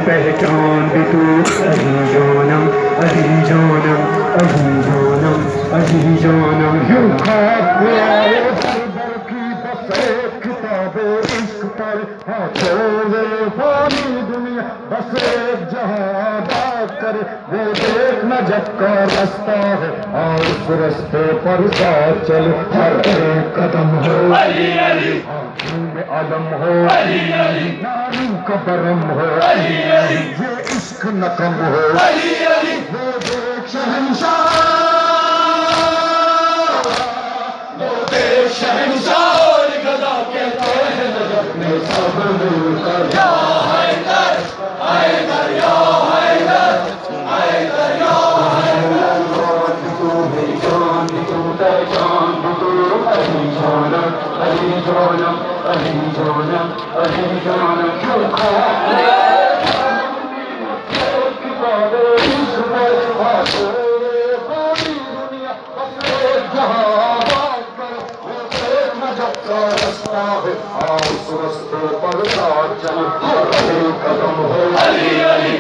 پہچان بھی تو علی جانم علی جانم علی جانم علی جانم یوں خواب ہوا ہے در در کی بس ایک کتاب عشق پر چھوڑے پانی دنیا بس ایک جہاں بات کرے وہ دیکھنا جب کا رستہ ہے اور اس رستے پر ساتھ چلے ہر ایک قدم ہو علی علی میں علم ہو علی علی ناری کا برم ہو علی علی یہ عشق نقم ہو علی علی وہ دیکھ شہنشاہ وہ دیکھ شہنشاہ اور گدا کہتے ہیں نجف میں سب مل کر یا حیدر حیدر یا حیدر حیدر یا حیدر تو میری جان تو پہچان تو علی جانم علی جانم علی جانم علی جانم کیوں خواب رستے پر ساتھ چل قدم ہو علی علی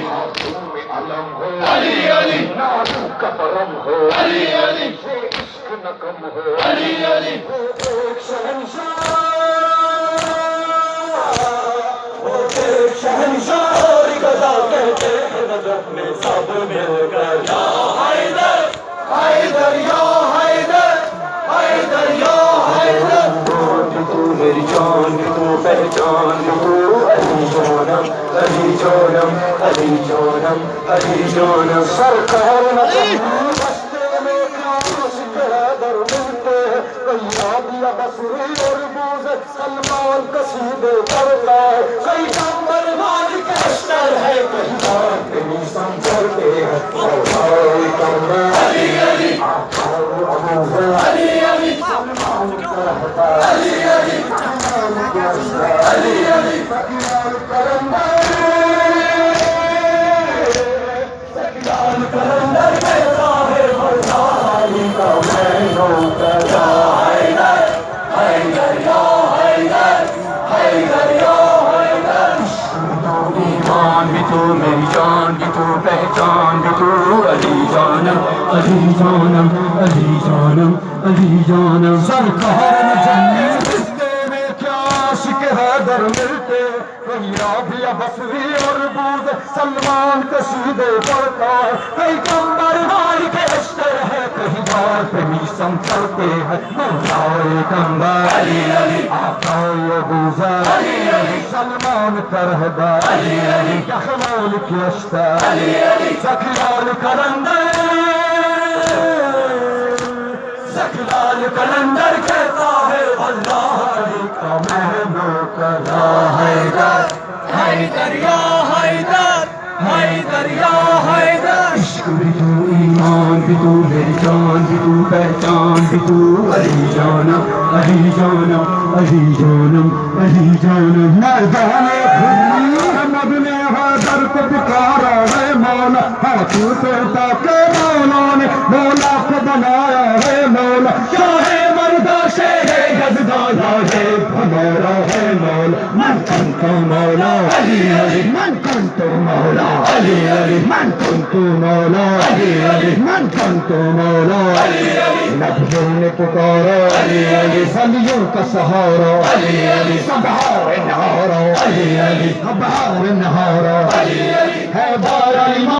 علم ہو علی علی نازو کا برم ہو علی علی عشق نقم ہو علی علی ایک شہنشاہ وہ ایک شہنشاہ اور گدا کہتے ہیں نجف میں سب مل کر یا حیدر حیدر یا حیدر حیدر یا حیدر تو میری جان تو پہچان تو علی جانم علی جانم علی جانم علی جانم سرکار رستے میں کیا در ملتے ہیں کہیں آدیا بصری اور بوز سلمان قصیدے پڑھتا ہے کہیں کمبر مالک اشتر ہے کہیں بات نہیں سمجھتے ہیں مولائی کمبر علی علی علی علی سلمان کرتا علی علی علی علی سکیان کرندر کہتا ہے مولا علی کا میں نوکر یا حیدر حیدر یا حیدر حیدر یا حیدر ایمان بھی تو میری جان بھی تو پہچان بھی تو علی جانم علی جانم علی جانم علی جانم سرکار جنت حیدر ملتے کہیں رابعہ بصری اور بوز سلمان قصیدے پڑھتا ہے کہیں کمبر مالک اشتر ہے کہیں بار پہ میسم چلتے ہیں مولائی کمبر علی علی آقای ابوذر علی علی سلمان کرہدر علی علی کخلال کی اشتر علی علی سکلال کرندر سکلال کرندر کہتا ہے اللہ علی کا میں نوکر یا حیدر حیدر یا حیدر حیدر یا حیدر عشق بھی تو ایمان بھی تو میری جان بھی تو پہچان بھی تو علی جانم علی جانم علی جانم علی جانم میدان محمد نے حیدر کو پکارا ہے مولا ہاتھوں سے تاکہ مولا نے مولا کو بنایا ہے مولا شاہ مردہ شیر گزدایا ہے بھگورا ہے مولا من کنت مولا علی علی من کنت مولا علی علی من کنت مولا علی علی من کنت مولا علی علی نبیوں نے پکارا علی علی فلیوں کا سہارا علی علی سبحار نہارا علی علی سبحار نہارا